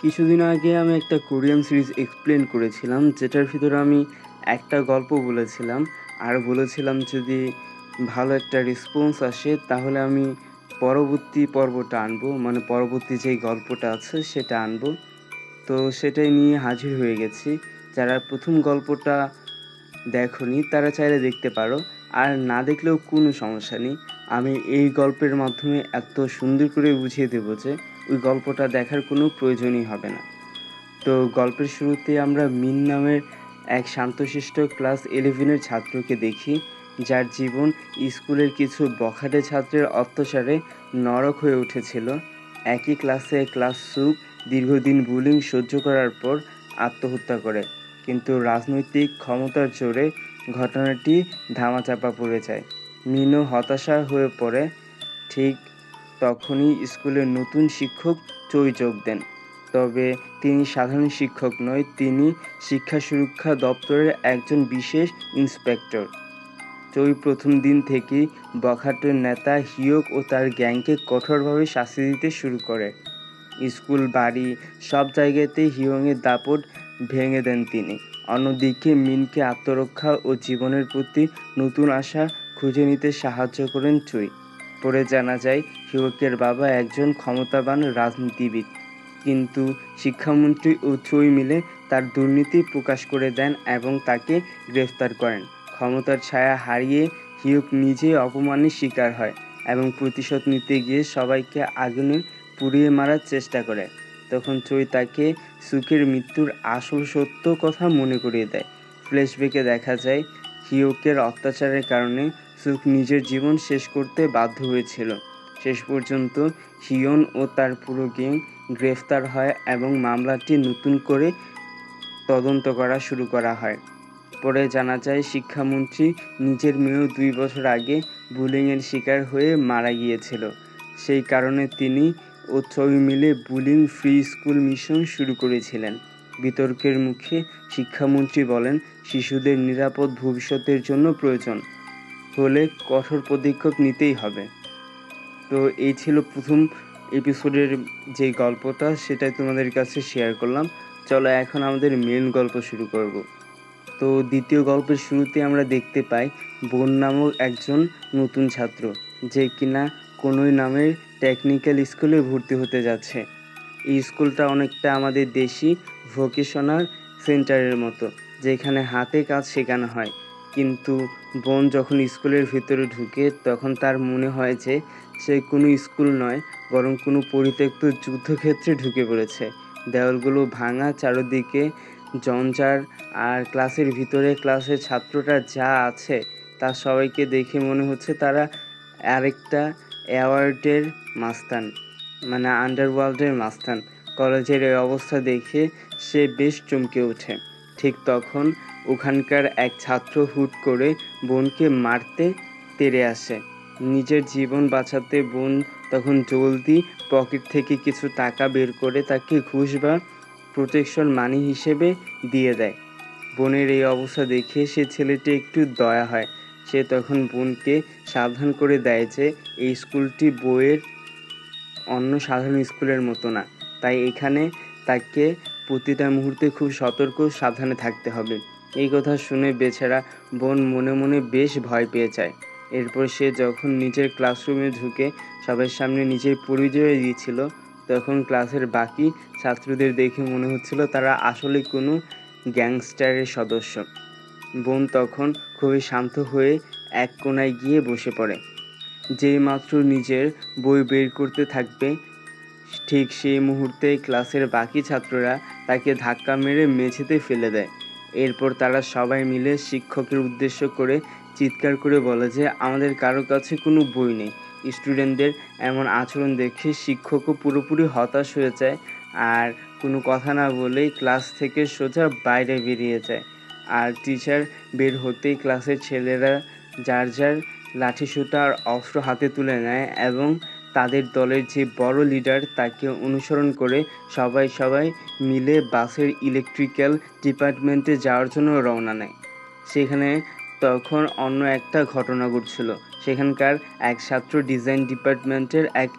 কিছুদিন আগে আমি একটা কোরিয়ান সিরিজ এক্সপ্লেন করেছিলাম, যেটার ভিতরে আমি একটা গল্প বলেছিলাম আর বলেছিলাম যদি ভালো একটা রেসপন্স আসে তাহলে আমি পরবর্তী পর্বটা আনবো, মানে পরবর্তী যেই গল্পটা আছে সেটা আনবো। তো সেটাই নিয়ে হাজির হয়ে গেছি। যারা প্রথম গল্পটা দেখোনি তারা চাইলে দেখতে পারো, আর না দেখলেও কোনো সমস্যা নেই। আমি এই গল্পের মাধ্যমে এত সুন্দর করে বুঝিয়ে দেবো যে ওই গল্পটা দেখার কোনো প্রয়োজনই হবে না। তো গল্পের শুরুতে আমরা মিন নামের এক শান্তশিষ্ট ক্লাস 11-এর ছাত্রকে দেখি, যার জীবন স্কুলের কিছু বখাটে ছাত্রের অত্যাচারে নরক হয়ে উঠেছিল। একই ক্লাসে ক্লাস সুক দীর্ঘদিন বুলিং সহ্য করার পর আত্মহত্যা করে, কিন্তু রাজনৈতিক ক্ষমতার জোরে ঘটনাটি ধামাচাপা পড়ে যায়। মিনও হতাশা হয়ে পড়ে। ঠিক তখনই স্কুলের নতুন শিক্ষক চই যোগ দেন। তবে তিনি সাধারণ শিক্ষক নয়, তিনি শিক্ষা সুরক্ষা দপ্তরের একজন বিশেষ ইন্সপেক্টর। চই প্রথম দিন থেকেই বখাটের নেতা হিয়ক ও তার গ্যাংকে কঠোরভাবে শাস্তি দিতে শুরু করে। স্কুল, বাড়ি সব জায়গাতেই হিয়ংয়ের দাপট ভেঙে দেন তিনি। অন্যদিকে মিনকে আত্মরক্ষা ও জীবনের প্রতি নতুন আশা খুঁজে নিতে সাহায্য করেন চুই। পরে জানা যায় হিয়কের বাবা একজন ক্ষমতাবান রাজনীতিবিদ, কিন্তু শিক্ষামন্ত্রী ও চুই মিলে তার দুর্নীতি প্রকাশ করে দেন এবং তাকে গ্রেফতার করেন। ক্ষমতার ছায়া হারিয়ে হিয়ক নিজে অপমানের শিকার হয় এবং প্রতিশোধ নিতে গিয়ে সবাইকে আগুনে পুড়িয়ে মারার চেষ্টা করে। তখন চই তাকে সুকের মৃত্যুর আসল সত্য কথা মনে করিয়ে দেয়। ফ্ল্যাশব্যাকে দেখা যায় হিয়কের অত্যাচারের কারণে সুক নিজের জীবন শেষ করতে বাধ্য হয়েছিল। শেষ পর্যন্ত হিয়ন ও তার পুরো গ্যাং গ্রেফতার হয় এবং মামলাটি নতুন করে তদন্ত করা শুরু করা হয়। পরে জানা যায় শিক্ষামন্ত্রী নিজের মেয়েও 2 বছর আগে বুলিংয়ের শিকার হয়ে মারা গিয়েছিল। সেই কারণে তিনি ও চই মিলে বুলিং ফ্রি স্কুল মিশন শুরু করেছিলেন। বিতর্কের মুখে শিক্ষামন্ত্রী বলেন, শিশুদের নিরাপদ ভবিষ্যতের জন্য প্রয়োজন হলে কঠোর পদক্ষেপ নিতেই হবে। তো এই ছিল প্রথম এপিসোডের যে গল্পটা, সেটাই তোমাদের কাছে শেয়ার করলাম। চলো এখন আমাদের মেন গল্প শুরু করব। তো দ্বিতীয় গল্পের শুরুতে আমরা দেখতে পাই বোন নামক একজন নতুন ছাত্র, যে কিনা কোনোই নামের টেকনিক্যাল স্কুলে ভর্তি হতে যাচ্ছে। এই স্কুলটা অনেকটা আমাদের দেশি ভোকেশনাল সেন্টারের মতো, যেখানে হাতে কাজ শেখানো হয়। কিন্তু বোন যখন স্কুলের ভিতরে ঢুকে তখন তার মনে হয় যে সে কোনো স্কুল নয়, বরং কোনো পরিত্যক্ত যুদ্ধক্ষেত্রে ঢুকে পড়েছে। দেওয়ালগুলো ভাঙা, চারদিকে জঞ্জার, আর ক্লাসের ভিতরে ক্লাসের ছাত্ররা যা আছে তা সবাইকে দেখে মনে হচ্ছে তারা আরেকটা অ্যাওয়ার্ডের মাস্তান, মানে আন্ডারওয়ার্ল্ডের মাস্তান। কলেজের এই অবস্থা দেখে সে বেশ চমকে ওঠে। ঠিক তখন ওখানকার এক ছাত্র হুট করে বোনকে মারতে তেড়ে আসে। নিজের জীবন বাঁচাতে বোন তখন জলদি পকেট থেকে কিছু টাকা বের করে তাকে ঘুষ বা প্রোটেকশন মানি হিসেবে দিয়ে দেয়। বোনের এই অবস্থা দেখে সে ছেলেটি একটু দয়া হয়। সে তখন বোনকে সাবধান করে দেয় যে এই স্কুলটি বইয়ের অন্য সাধারণ স্কুলের মতো না, তাই এখানে তাকে প্রতিটা মুহূর্তে খুব সতর্ক সাবধানে থাকতে হবে। এই কথা শুনে বেচারা বোন মনে মনে বেশ ভয় পেয়ে যায়। এরপর সে যখন নিজের ক্লাসরুমে ঢুকে সবার সামনে নিজের পরিচয় দিয়েছিল, তখন ক্লাসের বাকি ছাত্রদের দেখে মনে হচ্ছিল তারা আসলে কোনো গ্যাংস্টারের সদস্য। বোন তখন খুবই শান্ত হয়ে এক কোণায় গিয়ে বসে পড়ে। যেই মাত্র নিজের বই বের করতে থাকবে, ঠিক সেই মুহূর্তে ক্লাসের বাকি ছাত্ররা তাকে ধাক্কা মেরে মেঝেতে ফেলে দেয়। এরপর তারা সবাই মিলে শিক্ষকের উদ্দেশ্য করে চিৎকার করে বলে যে আমাদের কারো কাছে কোনো বই নেই। স্টুডেন্টদের এমন আচরণ দেখে শিক্ষকও পুরোপুরি হতাশ হয়ে যায়, আর কোনো কথা না বলেই ক্লাস থেকে সোজা বাইরে বেরিয়ে যায়। আর টিচার বের হতেই ক্লাসের ছেলেরা যার যার লাঠিসোঁটা আর অস্ত্র হাতে তুলে নেয় এবং তাদের দলের যে বড় লিডার তাকে অনুসরণ করে সবাই মিলে বাসের ইলেকট্রিক্যাল ডিপার্টমেন্টে যাওয়ার জন্য রওনা নেয়। সেখানে তখন অন্য একটা ঘটনা ঘটছিল। সেখানকার এক ছাত্র ডিজাইন ডিপার্টমেন্টের এক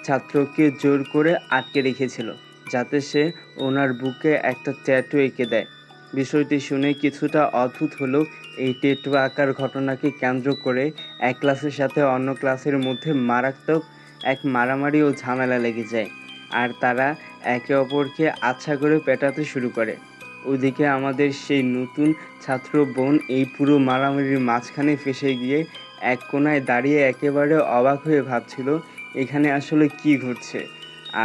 ছাত্রকে জোর করে আটকে রেখেছিল। যাতে সে ওনার বুকে একটা ট্যাটু এঁকে দেয়। বিষয়টি শুনে কিছুটা অদ্ভুত হলেও এই ট্যাটু আঁকার ঘটনাকে কেন্দ্র করে এক ক্লাসের সাথে অন্য ক্লাসের মধ্যে মারাত্মক এক মারামারি ও ঝামেলা লেগে যায়, আর তারা একে অপরকে আচ্ছা করে পেটাতে শুরু করে। ওদিকে আমাদের সেই নতুন ছাত্র বোন এই পুরো মারামারির মাঝখানে ফেঁসে গিয়ে এক কোণায় দাঁড়িয়ে একেবারে অবাক হয়ে ভাবছিল এখানে আসলে কি ঘটছে,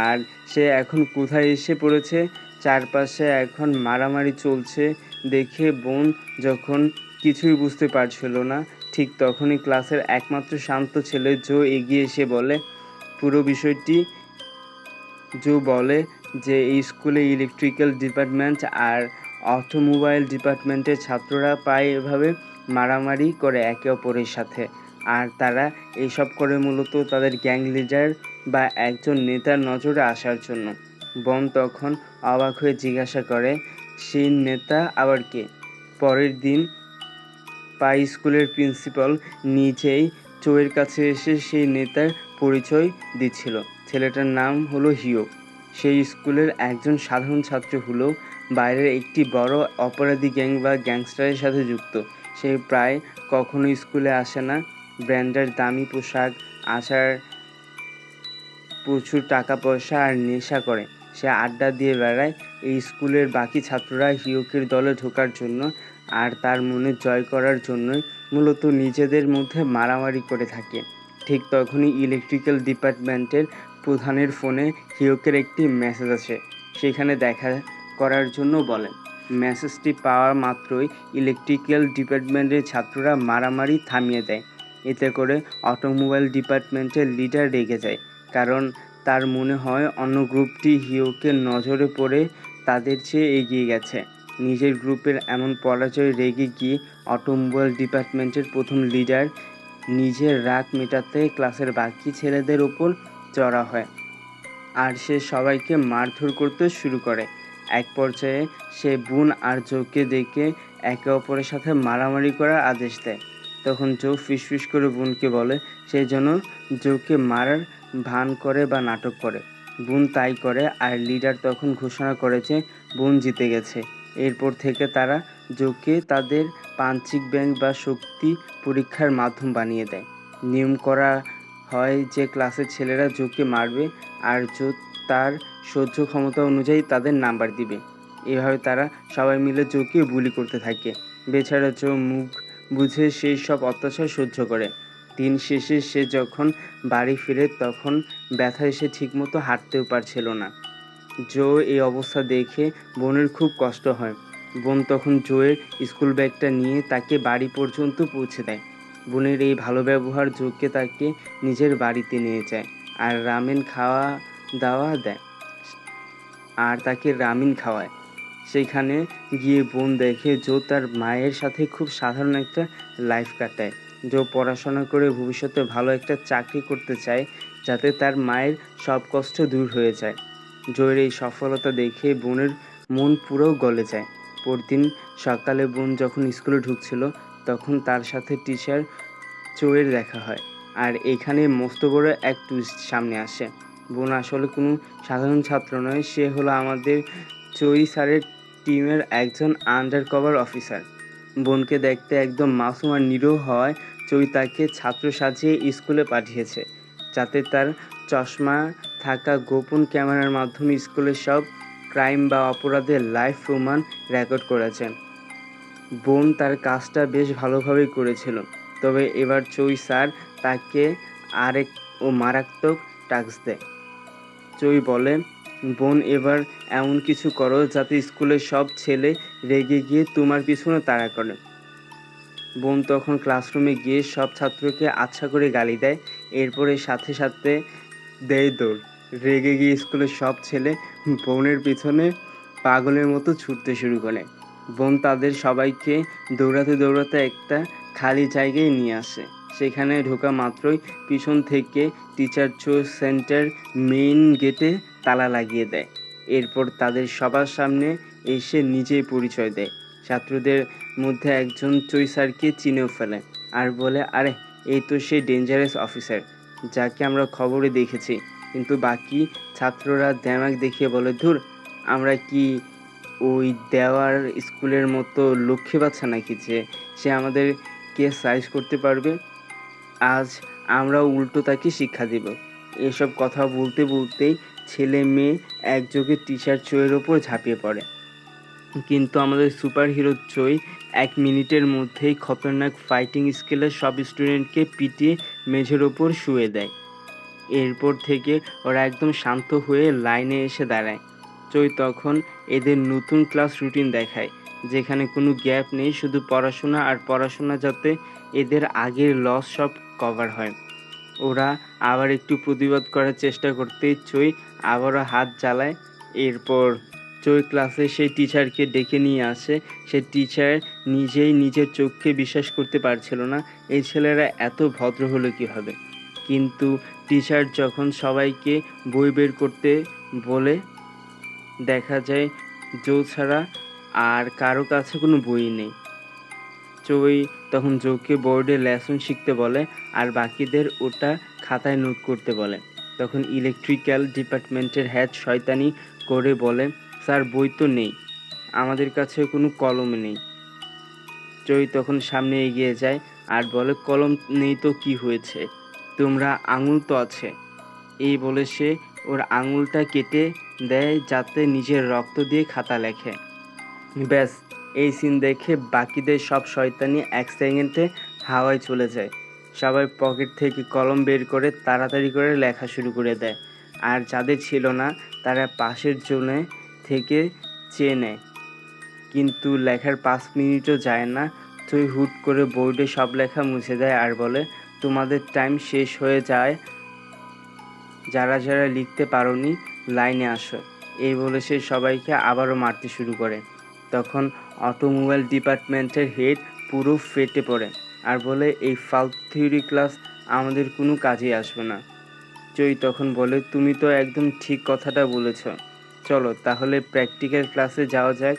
আর সে এখন কোথায় এসে পড়েছে। চারপাশে এখন মারামারি চলছে দেখে বোন যখন কিছুই বুঝতে পারছিল না, ঠিক তখনই ক্লাসের একমাত্র শান্ত ছেলে জো এগিয়ে এসে পুরো বিষয়টি বলে যে এই স্কুলে ইলেকট্রিক্যাল ডিপার্টমেন্ট আর অটোমোবাইল ডিপার্টমেন্টের ছাত্ররা প্রায় এভাবে মারামারি করে একে অপরের সাথে, আর তারা এইসব করে মূলত তাদের গ্যাং লিডার বা একজন নেতার নজরে আসার জন্য। বন তখন অবাক হয়ে জিজ্ঞাসা করে, সেই নেতা আবার কে? পরের দিন স্কুলের প্রিন্সিপাল নিজেই চোয়ের কাছে এসে সেই নেতার পরিচয় দিচ্ছিল। ছেলেটার নাম হলো হিও। সেই স্কুলের একজন সাধারণ ছাত্র হলেও বাইরের একটি বড় অপরাধী গ্যাং বা গ্যাংস্টারের সাথে যুক্ত। সে প্রায় কখনো স্কুলে আসে না, ব্র্যান্ডের দামি পোশাক, আচার, প্রচুর টাকা পয়সা আর নেশা করে সে আড্ডা দিয়ে বেড়ায়। এই স্কুলের বাকি ছাত্ররা হিউকের দলে ঢোকার জন্য আর তার মনে জয় করার জন্যই মূলত নিজেদের মধ্যে মারামারি করে থাকে। ঠিক তখনই ইলেকট্রিক্যাল ডিপার্টমেন্টের প্রধানের ফোনে হিউকের একটি মেসেজ আসে, সেখানে দেখা করার জন্য বলেন। মেসেজটি পাওয়া মাত্রই ইলেকট্রিক্যাল ডিপার্টমেন্টের ছাত্ররা মারামারি থামিয়ে দেয়। এতে করে অটোমোবাইল ডিপার্টমেন্টের লিডার রেগে যায়, কারণ তার মনে হয় অন্য গ্রুপটি হিউকে নজরে পড়ে তাদের চেয়ে এগিয়ে গেছে। নিজের গ্রুপের এমন পরাজয়ে রেগে গিয়ে অটোমোবাইল ডিপার্টমেন্টের প্রথম লিডার নিজের রাগ মেটাতে ক্লাসের বাকি ছেলেদের ওপর চড়া হয়, আর সে সবাইকে মারধর করতে শুরু করে। এক পর্যায়ে সে বুন আর জোকে ডেকে একে অপরের সাথে মারামারি করার আদেশ দেয়। তখন জো ফিসফিস করে বুনকে বলে সে যেন জোকে মারার ভান করে বা নাটক করে। বুন তাই করে, আর লিডার তখন ঘোষণা করে যে বুন জিতে গেছে। এরপর থেকে তারা জোকে তাদের পাঞ্চিং ব্যাগ বা শক্তি পরীক্ষার মাধ্যম বানিয়ে দেয়। নিয়ম করা হয় যে ক্লাসের ছেলেরা জোকে মারবে, আর জো তার সহ্য ক্ষমতা অনুযায়ী তাদের নাম্বার দিবে। এভাবে তারা সবাই মিলে জোকে বুলি করতে থাকে। বেচারা জো মুখ বুঝে সেই সব অত্যাচার সহ্য করে। দিন শেষে সে যখন বাড়ি ফিরে তখন ব্যথায় সে ঠিকমতো হাঁটতেও পারছিল না। জো এই অবস্থা দেখে বোনের খুব কষ্ট হয়। বোন তখন জোয়ের স্কুল ব্যাগটা নিয়ে তাকে বাড়ি পর্যন্ত পৌঁছে দেয়। বোনের এই ভালো ব্যবহার জোকে তাকে নিজের বাড়িতে নিয়ে যায় আর তাকে রামিন খাওয়ায়। সেখানে গিয়ে বোন দেখে জো তার মায়ের সাথে খুব সাধারণ একটা লাইফ কাটায়। জো পড়াশোনা করে ভবিষ্যতে ভালো একটা চাকরি করতে চায়, যাতে তার মায়ের সব কষ্ট দূর হয়ে যায়। জোয়ের এই সফলতা দেখে বোনের মন পুরো গলে যায়। পরদিন সকালে বোন যখন স্কুলে ঢুকছিল তখন তার সাথে টিচার চোয়ের দেখা হয়, আর এখানে মস্ত বড় এক টুইস্ট সামনে আসে। বোন আসলে কোনো সাধারণ ছাত্র নয়, সে হলো আমাদের চই স্যারের টিমের একজন আন্ডার কভার অফিসার। বোনকে দেখতে একদম মাসুম আর নিরীহ হওয়ায় চই তাকে ছাত্র সাজিয়ে স্কুলে পাঠিয়েছে, যাতে তার চশমা থাকা গোপন ক্যামেরার মাধ্যমে স্কুলের সব ক্রাইম বা অপরাধের লাইভ প্রমাণ রেকর্ড করেছেন। বোন তার কাজটা বেশ ভালোভাবেই করেছিল, তবে এবার চই স্যার তাকে আরেক মারাত্মক টাস্ক দেয়। চই বলে, বোন এবার এমন কিছু করো যাতে স্কুলের সব ছেলে রেগে গিয়ে তোমার পিছনে তাড়া করে। বোন তখন ক্লাসরুমে গিয়ে সব ছাত্রকে আচ্ছা করে গালি দেয়, এরপরে সাথে সাথে দেয় দৌড়। রেগে গিয়ে স্কুলের সব ছেলে বোনের পিছনে পাগলের মতো ছুটতে শুরু করে। বোন তাদের সবাইকে দৌড়াতে দৌড়াতে একটা খালি জায়গায় নিয়ে আসে। সেখানে ঢোকা মাত্রই পিছন থেকে টিচার চো সেন্টার মেইন গেটে তালা লাগিয়ে দেয়। এরপর তাদের সবার সামনে এসে নিজেই পরিচয় দেয়। ছাত্রদের মধ্যে একজন চই স্যারকে চিনেও ফেলে আর বলে, আরে এই তো সেই ডেঞ্জারাস অফিসার যাকে আমরা খবরে দেখেছি। কিন্তু বাকি ছাত্ররা দেমাক দেখিয়ে বলে, ধুর, আমরা কি ওই দেওয়ার স্কুলের মতো লক্ষ্মী বাচ্চা নাকি যে সে আমাদেরকে সাইজ করতে পারবে? আজ আমরাও উল্টো তাকে শিক্ষা দিব। এসব কথা বলতে বলতেই ছেলে মেয়ে একযোগে টিচার চোয়ের ওপর ঝাঁপিয়ে পড়ে। কিন্তু আমাদের সুপার হিরো চই 1 মিনিটের মধ্যেই খতরনাক ফাইটিং স্কিলে সব স্টুডেন্টকে পিটিয়ে মেঝের ওপর শুইয়ে দেয়। এরপর থেকে ওরা একদম শান্ত হয়ে লাইনে এসে দাঁড়ায়। চই তখন এদের নতুন ক্লাস রুটিন দেখায়, যেখানে কোনো গ্যাপ নেই, শুধু পড়াশোনা আর পড়াশোনা, যাতে এদের আগের লস সব কভার হয়। ওরা আবার একটু প্রতিবাদ করার চেষ্টা করতেই চই আবারও হাত জ্বালায়। এরপর চই ক্লাসে সেই টিচারকে ডেকে নিয়ে আসে। সে টিচার নিজেই নিজের চোখকে বিশ্বাস করতে পারছিল না, এই ছেলেরা এত ভদ্র হলো কীভাবে। কিন্তু টিচার যখন সবাইকে বই বের করতে বলে, দেখা যায় জো ছাড়া আর কারো কাছে কোনো বই নেই। চই তখন জোকে বোর্ডে লেসন শিখতে বলে আর বাকিদের ওটা খাতায় নোট করতে বলে। তখন ইলেকট্রিক্যাল ডিপার্টমেন্টের হেড শয়তানি করে বলে, স্যার, বই তো নেই, আমাদের কাছে কোনো কলম নেই। চই তখন সামনে এগিয়ে যায় আর বলে, কলম নেই তো কি হয়েছে, তোমরা আঙুল তো আছে। এই বলে সে ওর আঙুলটা কেটে দেয় যাতে নিজের রক্ত দিয়ে খাতা লেখে। ব্যাস, এই সিন দেখে বাকিদের সব শয়তানি 1 সেকেন্ডে হাওয়ায় চলে যায়। সবাই পকেট থেকে কলম বের করে তাড়াতাড়ি করে লেখা শুরু করে দেয়। আর যাদের ছিল না তারা পাশের জোনে থেকে চেয়ে নেয়। কিন্তু লেখার 5 মিনিটও যায় না, চই হুট করে বোর্ডে সব লেখা মুছে দেয় আর বলে, তোমাদের টাইম শেষ হয়ে যায়, যারা যারা লিখতে পারোনি লাইনে আসো। এই বলে সে সবাইকে আবারও মারতে শুরু করে। তখন অটোমোবাইল ডিপার্টমেন্টের হেড পুরো ফেটে পড়ে আর বলে, এই ফালতু থিওরি ক্লাস আমাদের কোনো কাজে আসবে না। চই তখন বলে, তুমি তো একদম ঠিক কথাটা বলেছ, চলো তাহলে প্র্যাকটিক্যাল ক্লাসে যাওয়া যাক।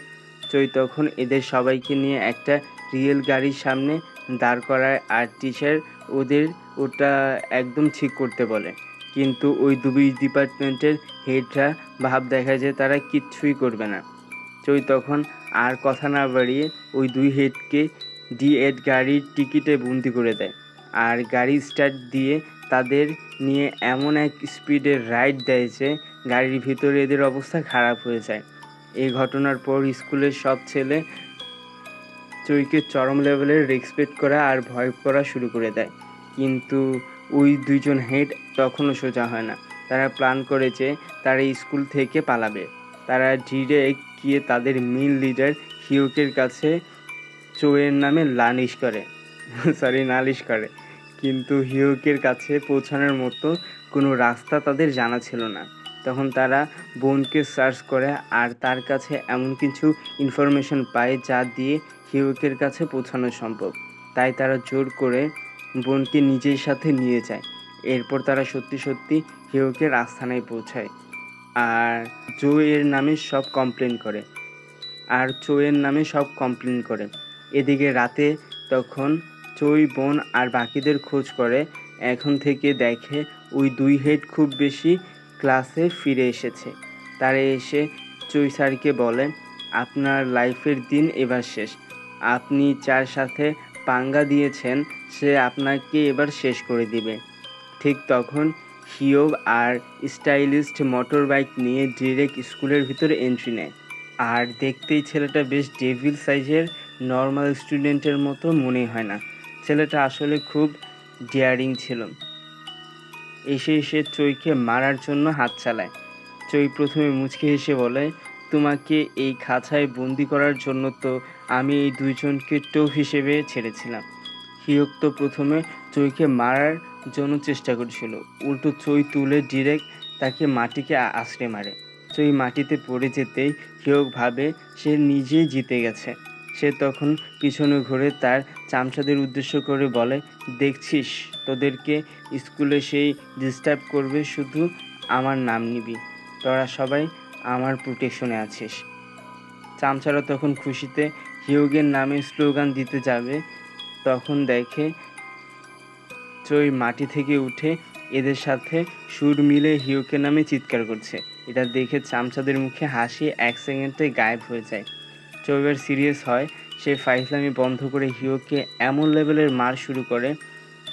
চই তখন এদের সবাইকে নিয়ে একটা রিয়েল গাড়ির সামনে দাঁড় করায় আর টিচার ওদের ওটা একদম ঠিক করতে বলে। কিন্তু ওই দুই ডিপার্টমেন্টের হেডরা ভাব দেখায় যে তারা কিচ্ছুই করবে না। চই তখন আর কথা না বাড়িয়ে ওই 2 হেডকে D8 গাড়ির টিকিটে বন্দি করে দেয় আর গাড়ি স্টার্ট দিয়ে তাদের নিয়ে এমন এক স্পিডে রাইড দেয় যে গাড়ির ভিতরে এদের অবস্থা খারাপ হয়ে যায়। এই ঘটনার পর স্কুলের সব ছেলে চইকে চরম লেভেলের রেসপেক্ট করা আর ভয় করা শুরু করে দেয়। কিন্তু ওই 2 জন হেড তখনও সোজা হয় না। তারা প্ল্যান করে যে তারা স্কুল থেকে পালাবে। তারা ডিরেক্ট গিয়ে তাদের মেইন লিডার হিউকের কাছে চোয়ের নামে নালিশ করে। কিন্তু হিউকের কাছে পৌঁছানোর মতো কোনো রাস্তা তাদের জানা ছিল না। তখন তারা বোনকে সার্চ করে আর তার কাছে এমন কিছু ইনফরমেশন পায় যা দিয়ে হিউকের কাছে পৌঁছানো সম্ভব। তাই তারা জোর করে বোনকে নিজের সাথে নিয়ে যায়। এরপর তারা সত্যি সত্যি হিউকের আস্তানায় পৌঁছায় আর চো এর নামে সব কমপ্লেন করে। এদিকে রাতে তখন চই বোন আর বাকিদের খোঁজ করে। এখন থেকে দেখে ওই 2 হেড খুব বেশি ক্লাসে ফিরে এসেছে। তারা এসে চই স্যারকে বলে, আপনার লাইফের দিন এবার শেষ। আপনি যার সাথে পাঙ্গা দিয়েছেন সে আপনাকে এবার শেষ করে দিবে। ঠিক তখন হিয়োব আর স্টাইলিস্ট মোটর বাইক নিয়ে ডিরেক্ট স্কুলের ভিতরে এন্ট্রি নেয়। আর দেখতেই ছেলেটা বেশ ডেভিল সাইজের, নর্মাল স্টুডেন্টের মতো মনে হয় না। ছেলেটা আসলে খুব ডেয়ারিং ছিল। এসে চইকে মারার জন্য হাত চালায়। চই প্রথমে মুচকি হেসে বলে, তোমাকে এই খাঁচায় বন্দি করার জন্য তো আমি এই 2 জনকে টোপ হিসেবে ছেড়েছিলাম। হিয়ক তো প্রথমে চইকে মারার জন্য চেষ্টা করেছিল, উল্টো চই তুলে ডিরেক্ট তাকে মাটিকে আছড়ে মারে। চই মাটিতে পড়ে যেতেই হিয়ক ভাবে সে নিজেই জিতে গেছে। সে তখন পিছনে ঘুরে তার চামচাদের উদ্দেশ্য করে বলে, দেখছিস, তোদেরকে স্কুলে সেই ডিস্টার্ব করবে, শুধু আমার নাম নিবি, তোরা সবাই আমার প্রোটেকশনে আছিস। চামচারা তখন খুশিতে হিউগের নামে স্লোগান দিতে যাবে, তখন দেখে চই মাটি থেকে উঠে এদের সাথে সুর মিলে হিউকে নামে চিৎকার করছে। এটা দেখে চামচাদের মুখে হাসি ১ সেকেন্ডে গায়েব হয়ে যায়। এবার সিরিয়াস হয়, সে ফাইজলামি বন্ধ করে হিউকে এমন লেভেলের মার শুরু করে,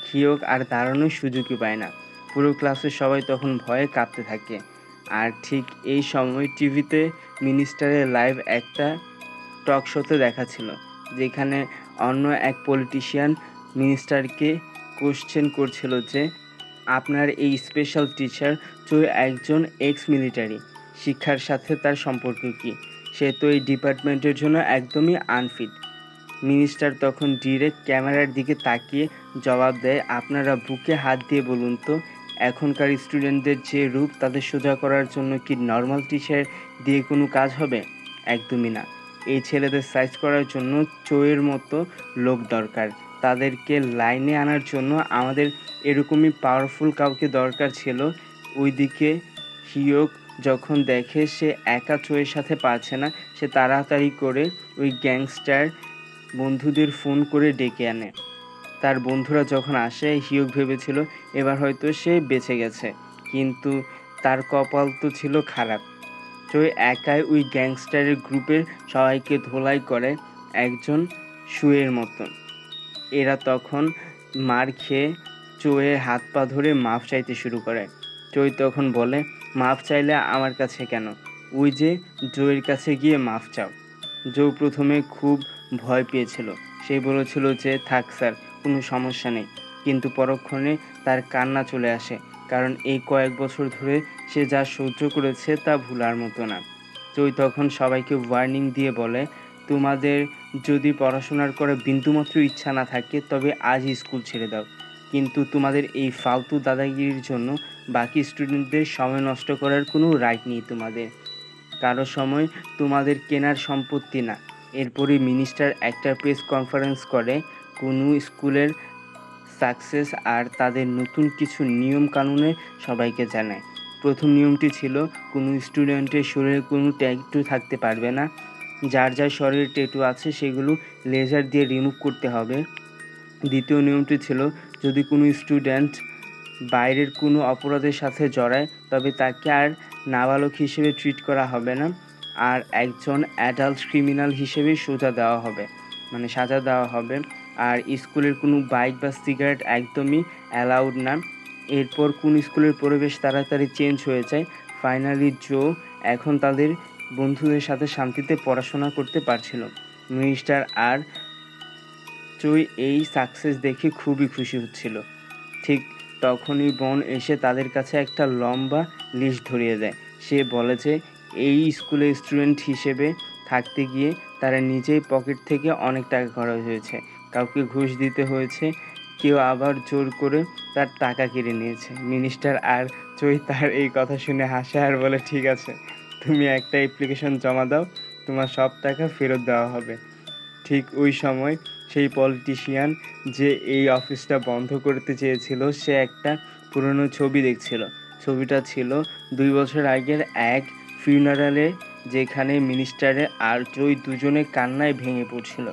হিউক আর দাঁড়ানোর সুযোগই পায় না। পুরো ক্লাসের সবাই তখন ভয়ে কাঁপতে থাকে। আর ঠিক এই সময় টিভিতে মিনিস্টারের লাইভ একটা টক শোতে দেখাচ্ছিল, যেখানে অন্য এক পলিটিশিয়ান মিনিস্টারকে কোশ্চেন করছিল যে আপনার এই স্পেশাল টিচার তো একজন এক্স মিলিটারি, শিক্ষার সাথে তার সম্পর্ক কী? সে তো এই ডিপার্টমেন্টের জন্য একদমই আনফিট। মিনিস্টার তখন ডিরেক্ট ক্যামেরার দিকে তাকিয়ে জবাব দেয়, আপনারা বুকে হাত দিয়ে বলুন তো, এখনকার স্টুডেন্টদের যে রূপ তাদের সোজা করার জন্য কি নর্মাল টিচার দিয়ে কোনো কাজ হবে? একদমই না। এই ছেলেদের সাইজ করার জন্য চোয়ের মতো লোক দরকার। তাদেরকে লাইনে আনার জন্য আমাদের এরকমই পাওয়ারফুল কাউকে দরকার ছিল। ওইদিকে হিউক যখন দেখে সে একা চোয়ের সাথে পারছে না, সে তাড়াতাড়ি করে ওই গ্যাংস্টার বন্ধুদের ফোন করে ডেকে আনে। তার বন্ধুরা যখন আসে, হিউক ভেবেছিল এবার হয়তো সে বেঁচে গেছে, কিন্তু তার কপাল তো ছিল খারাপ। চোয় একাই ওই গ্যাংস্টারের গ্রুপের সবাইকে ধোলাই করে একজন শুয়ের মতন। এরা তখন মার খেয়ে চোয়ের হাত পা ধরে মাফ চাইতে শুরু করে। চোয় তখন বলে, মাফ চাইলে আমার কাছে কেন? ওই যে জোয়ের কাছে গিয়ে মাফ চাও। জো প্রথমে খুব ভয় পেয়েছিল। সে বলেছিল যে থাক স্যার, কোনো সমস্যা নেই, কিন্তু পরক্ষণে তার কান্না চলে আসে, কারণ এই কয়েক বছর ধরে সে যা সহ্য করেছে তা ভুলার মতো না। জয় তখন সবাইকে ওয়ার্নিং দিয়ে বলে, তোমাদের যদি পড়াশোনার করে বিন্দুমাত্র ইচ্ছা না থাকে তবে আজই স্কুল ছেড়ে দাও, কিন্তু তোমাদের এই ফালতু দাদাগিরির জন্য বাকি স্টুডেন্টদের সময় নষ্ট করার কোনো রাইট নেই তোমাদের। কারো সময় তোমাদের কেনার সম্পত্তি না। এরপরই মিনিস্টার একটা প্রেস কনফারেন্স করে কোনো স্কুলের সাকসেস আর তাদের নতুন কিছু নিয়ম কানুনে সবাইকে জানায়। প্রথম নিয়মটি ছিল, কোনো স্টুডেন্টের শরীরে কোনো ট্যাটু থাকতে পারবে না। যার যার শরীরে ট্যাটু আছে সেগুলো লেজার দিয়ে রিমুভ করতে হবে। দ্বিতীয় নিয়মটি ছিল, যদি কোনো স্টুডেন্ট বাইরের কোনো অপরাধের সাথে জড়ায় তবে তাকে আর নাবালক হিসেবে ট্রিট করা হবে না, আর একজন অ্যাডাল্ট ক্রিমিনাল হিসেবে সাজা দেওয়া হবে। আর স্কুলের কোনো বাইক বা সিগারেট একদমই অ্যালাউড না। এরপর কোন স্কুলের পরিবেশ তাড়াতাড়ি চেঞ্জ হয়ে যায়। ফাইনালি জো এখন তাদের বন্ধুদের সাথে শান্তিতে পড়াশোনা করতে পারছিল। মিনিস্টার আর চোই এই সাকসেস দেখে খুবই খুশি হচ্ছিল। ঠিক তখনই বন এসে তাদের কাছে একটা লম্বা লিস্ট ধরিয়ে দেয়। সে বলে যে এই স্কুলে স্টুডেন্ট হিসেবে থাকতে গিয়ে তারা নিজেই পকেট থেকে অনেক টাকা খরচ হয়েছে, কাউকে ঘুষ দিতে হয়েছে, কেউ আবার জোর করে তার টাকা কেড়ে নিয়েছে। মিনিস্টার আর চই তার এই কথা শুনে হাসে আর বলে, ঠিক আছে, তুমি একটা অ্যাপ্লিকেশন জমা দাও, তোমার সব টাকা ফেরত দেওয়া হবে। ঠিক ওই সময় সেই পলিটিশিয়ান যে এই অফিসটা বন্ধ করতে চেয়েছিল, সে একটা পুরনো ছবি দেখছিল। ছবিটা ছিল 2 বছর আগের এক ফিউনারালে, যেখানে মিনিস্টারে আর জয় দুজনে কান্নায় ভেঙে পড়ছিল।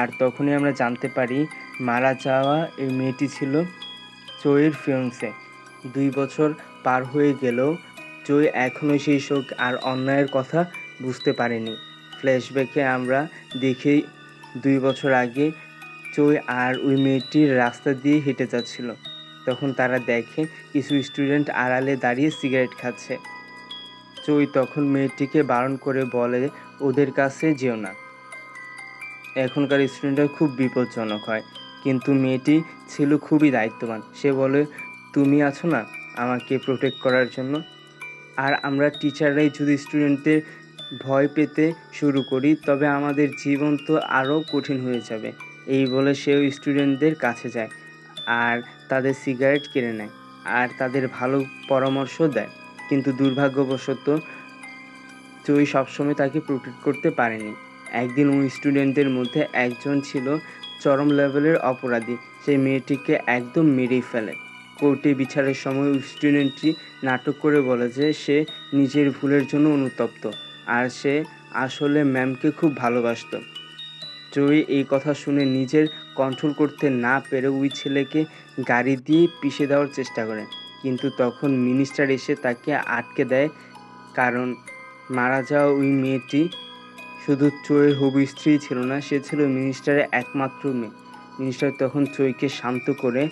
আর তখনই আমরা জানতে পারি মারা যাওয়া এই মেয়েটি ছিল জয়ের ফিয়ন্সে। 2 বছর পার হয়ে গেলেও জয় এখনও সেই শোক আর অন্যায়ের কথা বুঝতে পারেনি। ফ্ল্যাশব্যাকে আমরা দেখি 2 বছর আগে চই আর ওই মেয়েটির রাস্তা দিয়ে হেঁটে যাচ্ছিল। তখন তারা দেখে কিছু স্টুডেন্ট আড়ালে দাঁড়িয়ে সিগারেট খাচ্ছে। চই তখন মেয়েটিকে বারণ করে বলে, ওদের কাছে যেও না, এখনকার স্টুডেন্টরা খুব বিপজ্জনক হয়। কিন্তু মেয়েটি ছিল খুবই দায়িত্ববান। সে বলে, তুমি আছো না আমাকে প্রোটেক্ট করার জন্য, আর আমরা টিচাররাই যদি স্টুডেন্টদের ভয় পেতে শুরু করি তবে আমাদের জীবন তো আরও কঠিন হয়ে যাবে। এই বলে সেও স্টুডেন্টদের কাছে যায় আর তাদের সিগারেট কেড়ে নেয় আর তাদের ভালো পরামর্শ দেয়। কিন্তু দুর্ভাগ্যবশত জয়ী সবসময় তাকে প্রোটেক্ট করতে পারেনি। একদিন ওই স্টুডেন্টদের মধ্যে একজন ছিল চরম লেভেলের অপরাধী। সেই মেয়েটিকে একদম মেরেই ফেলে। কোর্টে বিচারের সময় ওই স্টুডেন্টটি নাটক করে বলে যে সে নিজের ভুলের জন্য অনুতপ্ত আর সে আসলে ম্যামকে খুব ভালোবাসত। জয়ী এই কথা শুনে নিজের কন্ট্রোল করতে না পেরে ওই ছেলেকে গাড়ি দিয়ে পিষে দেওয়ার চেষ্টা করে। কিন্তু তখন মিনিস্টার এসে তাকে আটকে দেয়, কারণ মারা যাওয়া ওই মেয়েটি শুধু চোয়ের হবু স্ত্রী ছিল না, সে ছিল মিনিস্টারের একমাত্র মেয়ে। মিনিস্টার তখন চোইকে শান্ত করে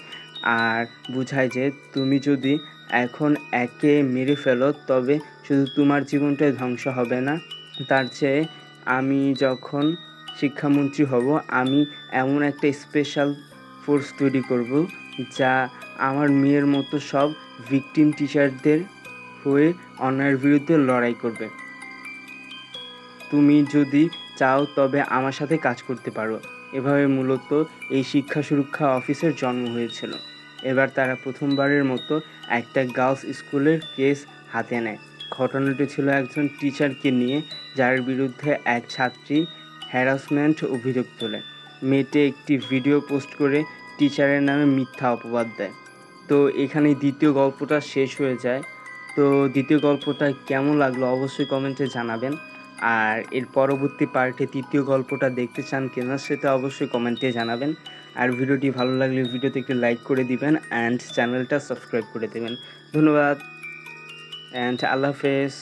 আর বুঝায় যে তুমি যদি এখন একে মেরে ফেলো তবে শুধু তোমার জীবনটাই ধ্বংস হবে না, তার চেয়ে আমি যখন শিক্ষামন্ত্রী হব আমি এমন একটা স্পেশাল ফোর্স তৈরি করব যা আমার মেয়ের মতো সব ভিকটিম টিচারদের হয়ে অন্যায়ের বিরুদ্ধে লড়াই করবে। তুমি যদি চাও তবে আমার সাথে কাজ করতে পারো। এভাবে মূলত এই শিক্ষা সুরক্ষা অফিসের জন্ম হয়েছিল। এবার তারা প্রথমবারের মতো একটা গার্লস স্কুলের কেস হাতে নেয়। ঘটনাটি ছিল একজন টিচারকে নিয়ে, যার বিরুদ্ধে এক ছাত্রী হ্যারাসমেন্ট অভিযোগ তোলে। মেয়েটি একটি ভিডিও পোস্ট করে টিচারের নামে মিথ্যা অপবাদ দেয়। তো এখানেই দ্বিতীয় গল্পটা শেষ হয়ে যায়। তো দ্বিতীয় গল্পটা কেমন লাগলো অবশ্যই কমেন্টে জানাবেন। আর এর পরবর্তী পার্টে তৃতীয় গল্পটা দেখতে চান কিনা সেটা অবশ্যই কমেন্টে জানাবেন। আর ভিডিওটি ভালো লাগলে ভিডিওতে একটি লাইক করে দিবেন অ্যান্ড চ্যানেলটা সাবস্ক্রাইব করে দেবেন। ধন্যবাদ অ্যান্ড আল্লাহ হাফেজ।